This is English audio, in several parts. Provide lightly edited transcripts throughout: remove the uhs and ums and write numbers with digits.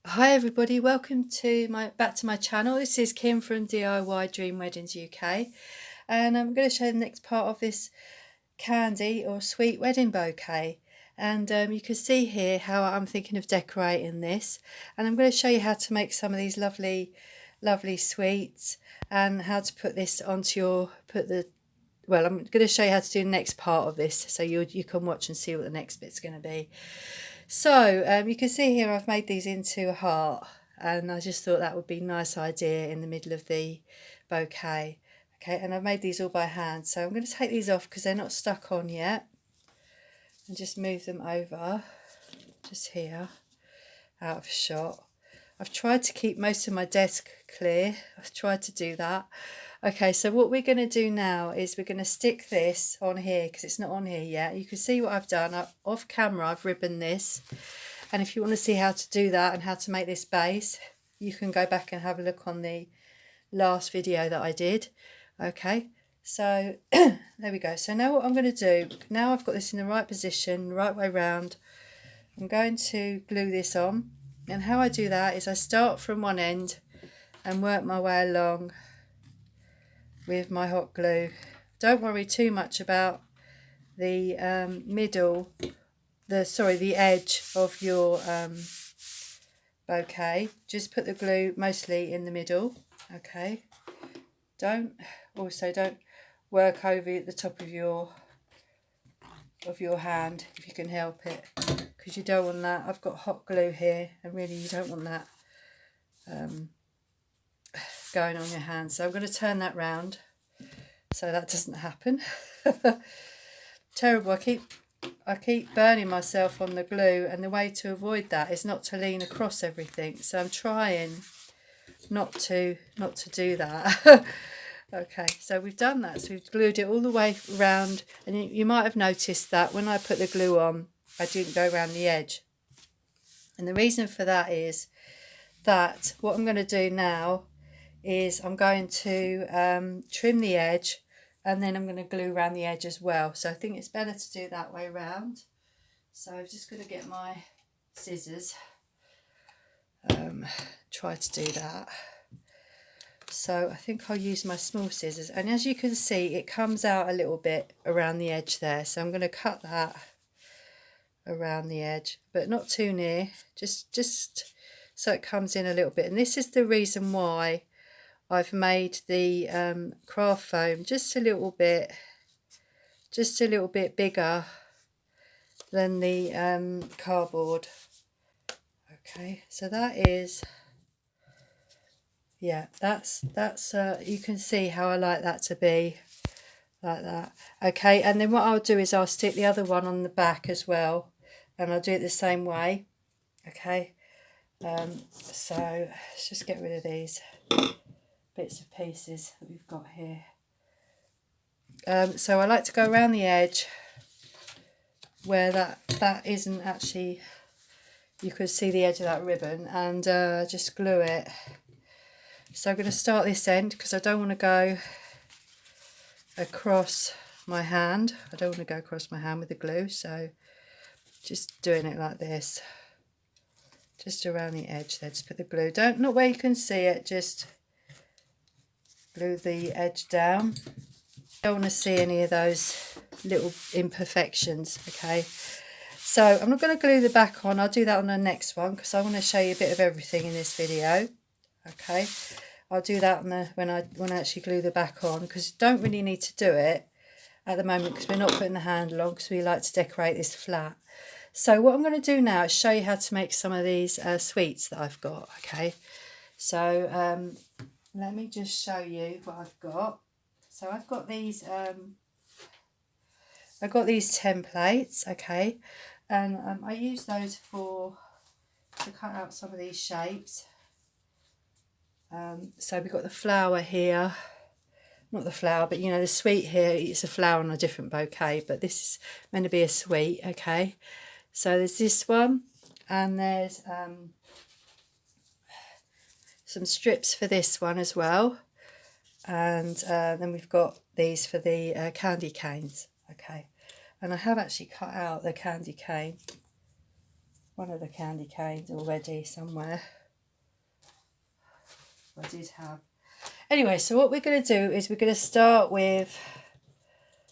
Hi everybody, welcome to back to my channel. This is Kim from DIY Dream Weddings UK, and I'm going to show the next part of this candy or sweet wedding bouquet. And you can see here how I'm thinking of decorating this, and I'm going to show you how to make some of these lovely sweets and how to put this onto your I'm going to show you how to do the next part of this, so you can watch and see what the next bit's going to be. So you can see here I've made these into a heart, and I just thought that would be a nice idea in the middle of the bouquet. Okay, and I've made these all by hand, so I'm going to take these off because they're not stuck on yet, and just move them over just here out of shot. I've tried to keep most of my desk clear. I've tried to do that. Okay, so what we're going to do now is we're going to stick this on here because it's not on here yet. You can see what I've done. Off camera, I've ribboned this. And if you want to see how to do that and how to make this base, you can go back and have a look on the last video that I did. Okay, so there we go. So now what I'm going to do, now I've got this in the right position, the right way round, I'm going to glue this on. And how I do that is I start from one end and work my way along with my hot glue. Don't worry too much about the the edge of your bouquet. Just put the glue mostly in the middle. Okay, don't work over the top of your hand if you can help it, because you don't want that. I've got hot glue here, and really you don't want that going on your hand. So I'm going to turn that round so that doesn't happen. Terrible. I keep burning myself on the glue, and the way to avoid that is not to lean across everything. So I'm trying not to do that. Okay, so we've done that. So we've glued it all the way around, and you might have noticed that when I put the glue on, I didn't go around the edge. And the reason for that is that what I'm going to do now is I'm going to trim the edge, and then I'm going to glue around the edge as well. So I think it's better to do that way around. So I'm just going to get my scissors, try to do that. So I think I'll use my small scissors, and as you can see it comes out a little bit around the edge there, so I'm going to cut that around the edge, but not too near, just so it comes in a little bit. And this is the reason why I've made the craft foam just a little bit bigger than the cardboard. Okay, so that is, yeah, that's you can see how I like that to be like that. Okay, and then what I'll do is I'll stick the other one on the back as well, and I'll do it the same way. Okay, so let's just get rid of these bits of pieces that we've got here. So I like to go around the edge where that isn't actually, you could see the edge of that ribbon, and just glue it. So I'm going to start this end because I don't want to go across my hand. I don't want to go across my hand with the glue, so just doing it like this, just around the edge there. Just put the glue, not where you can see it, just glue the edge down. Don't want to see any of those little imperfections. Okay, so I'm not going to glue the back on. I'll do that on the next one because I want to show you a bit of everything in this video. Okay, I'll do that when I actually glue the back on, because you don't really need to do it at the moment because we're not putting the handle on, because we like to decorate this flat. So what I'm going to do now is show you how to make some of these sweets that I've got. Okay, so let me just show you what I've got. So I've got these templates, okay, and I use those to cut out some of these shapes. So we've got the flower here, not the flower, but you know, the sweet here, it's a flower on a different bouquet, but this is meant to be a sweet. Okay, so there's this one, and there's some strips for this one as well, and then we've got these for the candy canes. Okay, and I have actually cut out the candy cane one of the candy canes already somewhere. I did have. Anyway, so what we're going to do is we're going to start with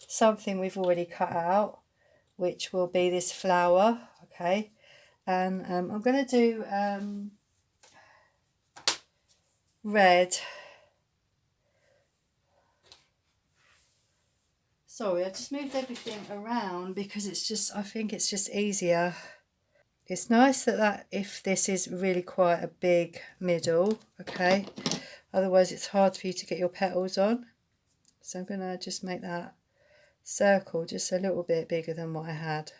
something we've already cut out, which will be this flower, okay? And I'm going to do red. Sorry, I just moved everything around because it's just, I think it's just easier. It's nice that if this is really quite a big middle, okay? Otherwise it's hard for you to get your petals on. So I'm going to just make that circle just a little bit bigger than what I had.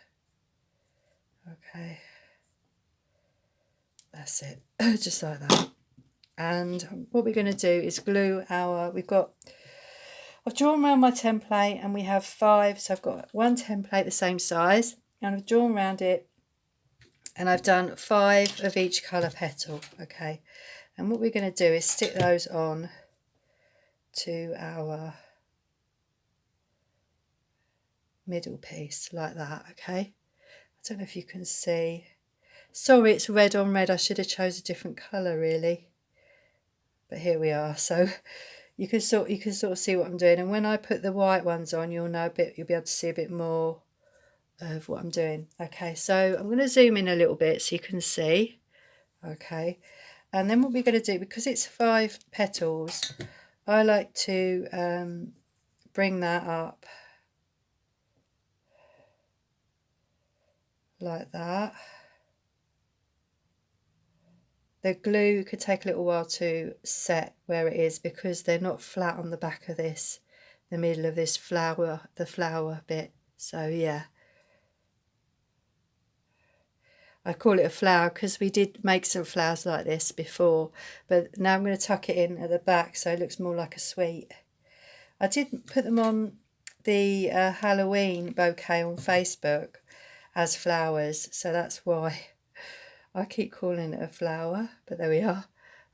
Okay. That's it. Just like that. And what we're going to do is glue our, I've drawn around my template and we have 5, so I've got one template the same size and I've drawn around it and I've done 5 of each colour petal, okay? And what we're going to do is stick those on to our middle piece like that, okay? I don't know if you can see. Sorry, it's red on red. I should have chose a different colour really. But here we are. So you can sort of see what I'm doing. And when I put the white ones on, you'll know you'll be able to see a bit more of what I'm doing. Okay, so I'm going to zoom in a little bit so you can see. Okay, and then what we're going to do, because it's 5 petals, I like to bring that up like that. The glue could take a little while to set where it is because they're not flat on the back of this, the middle of this flower, the flower bit. So yeah, I call it a flower because we did make some flowers like this before, but now I'm going to tuck it in at the back so it looks more like a sweet. I did put them on the Halloween bouquet on Facebook as flowers, so that's why I keep calling it a flower, but there we are.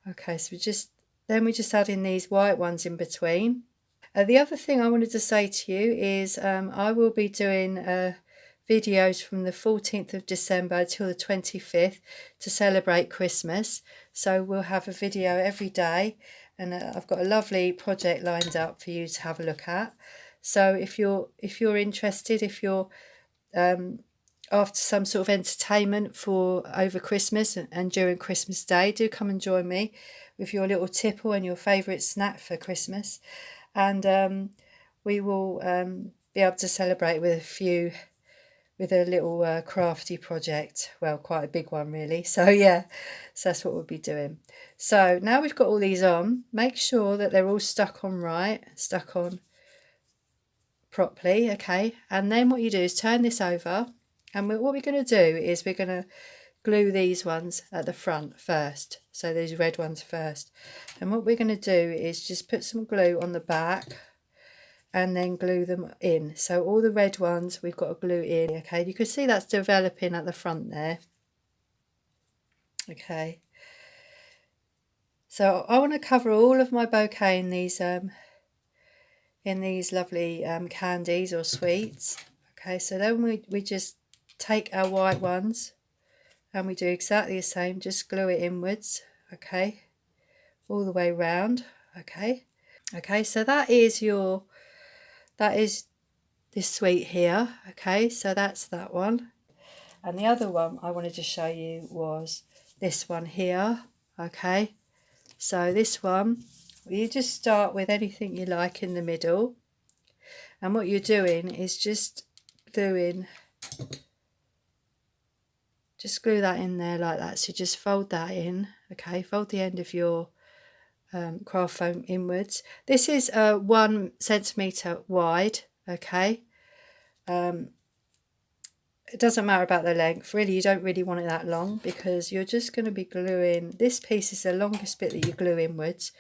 Okay, so we just add in these white ones in between. The other thing I wanted to say to you is I will be doing videos from the 14th of December till the 25th to celebrate Christmas. So we'll have a video every day, and I've got a lovely project lined up for you to have a look at. So if you're interested, if you're after some sort of entertainment for over Christmas and during Christmas Day, do come and join me with your little tipple and your favourite snack for Christmas, and we will be able to celebrate with a little crafty project. Well, quite a big one really. So yeah, so that's what we'll be doing. So now we've got all these on, make sure that they're all stuck on properly, okay? And then what you do is turn this over, and what we're going to do is we're going to glue these ones at the front first, so these red ones first. And what we're going to do is just put some glue on the back and then glue them in. So all the red ones we've got to glue in, okay? You can see that's developing at the front there. Okay. So I want to cover all of my bouquet in these lovely candies or sweets. Okay, so then we just take our white ones and we do exactly the same, just glue it inwards, okay, all the way round. Okay, so that is this sweet here. Okay, so that's that one, and the other one I wanted to show you was this one here. Okay, so this one, you just start with anything you like in the middle, and what you're doing is just glue that in there like that. So just fold that in, okay, fold the end of your craft foam inwards. This is 1 centimetre wide, okay. It doesn't matter about the length really, you don't really want it that long because you're just going to be gluing, this piece is the longest bit that you glue inwards,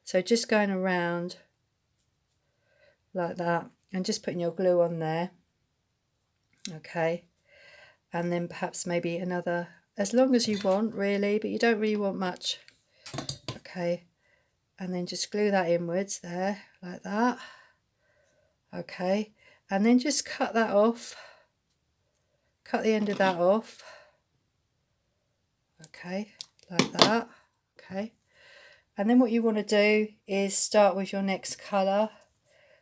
so just going around like that and just putting your glue on there, okay, and then perhaps maybe another, as long as you want really, but you don't really want much, okay, and then just glue that inwards there like that, okay, and then just cut that off, cut the end of that off, Okay, like that. Okay, and then what you want to do is start with your next colour,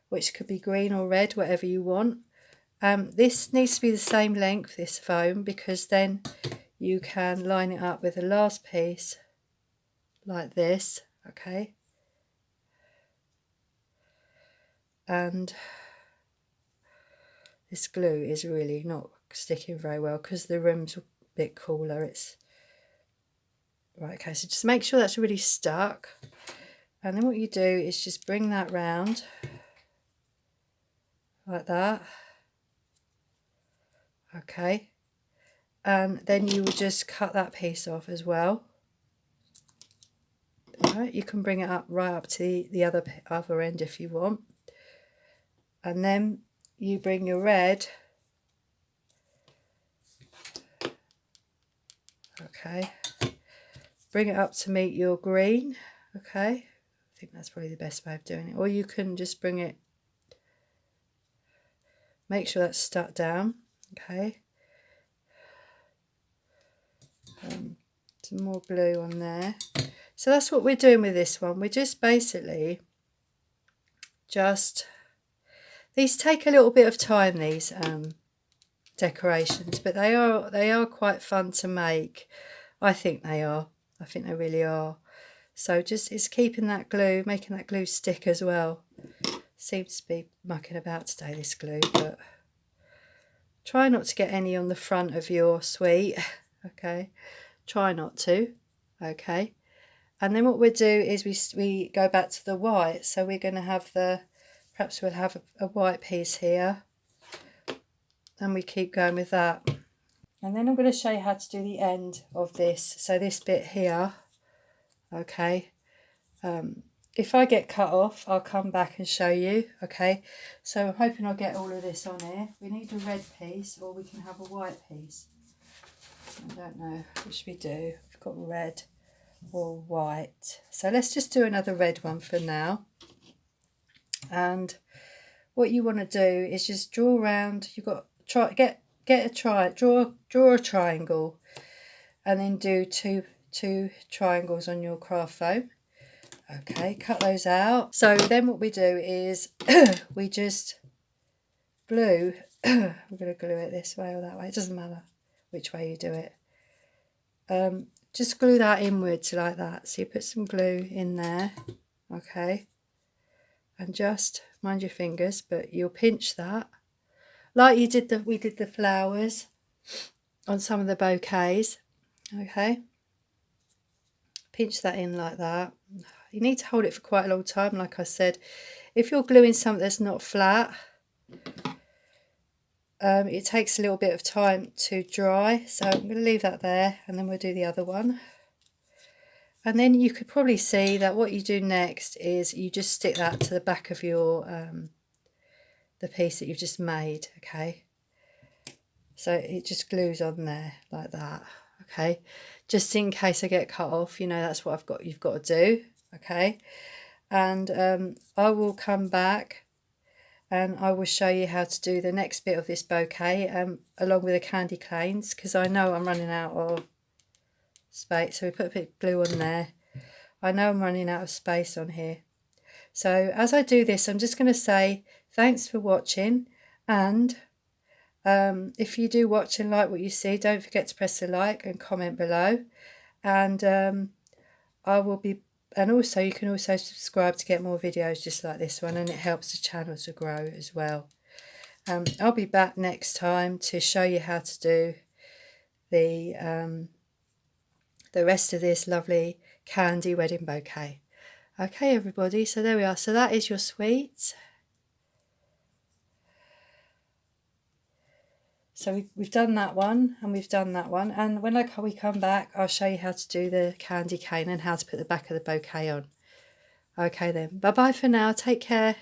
which could be green or red, whatever you want. This needs to be the same length, this foam, because then you can line it up with the last piece like this. Okay, and this glue is really not sticking very well because the room's a bit cooler. It's right. Okay, so just make sure that's really stuck, and then what you do is just bring that round like that. Okay, and then you will just cut that piece off as well. Right, you can bring it up right up to the other end if you want, and then you bring your red. Okay, bring it up to meet your green. Okay, I think that's probably the best way of doing it, or you can just bring it, make sure that's stuck down. Okay, some more glue on there. So that's what we're doing with this one. We're just basically these take a little bit of time, these decorations, but they are quite fun to make. I think they are. I think they really are. So just it's keeping that glue, making that glue stick as well. Seems to be mucking about today, this glue, but try not to get any on the front of your sweet. Okay, try not to. Okay, and then what we'll do is we go back to the white. So we're going to have perhaps we'll have a white piece here, and we keep going with that. And then I'm going to show you how to do the end of this. So this bit here, okay, if I get cut off, I'll come back and show you. Okay, so I'm hoping I'll get all of this on here. We need a red piece, or we can have a white piece. I don't know which we do. We've got red or white, so let's just do another red one for now. And what you want to do is just draw around. You've got draw a triangle, and then do two triangles on your craft foam. Okay, cut those out. So then what we do is we just glue. We're going to glue it this way or that way. It doesn't matter which way you do it. Just glue that inwards like that. So you put some glue in there. Okay, and just mind your fingers, but you'll pinch that like we did the flowers on some of the bouquets. Okay, pinch that in like that. You need to hold it for quite a long time. Like I said, if you're gluing something that's not flat, it takes a little bit of time to dry. So I'm going to leave that there, and then we'll do the other one. And then you could probably see that what you do next is you just stick that to the back of your the piece that you've just made. Okay, so it just glues on there like that. Okay, just in case I get cut off, you know, that's what you've got to do. Okay, and I will come back and I will show you how to do the next bit of this bouquet along with the candy canes, because I know I'm running out of space. So we put a bit of glue on there. I know I'm running out of space on here. So as I do this, I'm just going to say thanks for watching, and if you do watch and like what you see, don't forget to press the like and comment below, and I will be, and also you can also subscribe to get more videos just like this one, and it helps the channel to grow as well. I'll be back next time to show you how to do the rest of this lovely candy wedding bouquet. Okay everybody, so there we are. So that is your sweet. So we've done that one, and we've done that one, and when we come back, I'll show you how to do the candy cane and how to put the back of the bouquet on. Okay then, bye bye for now, take care.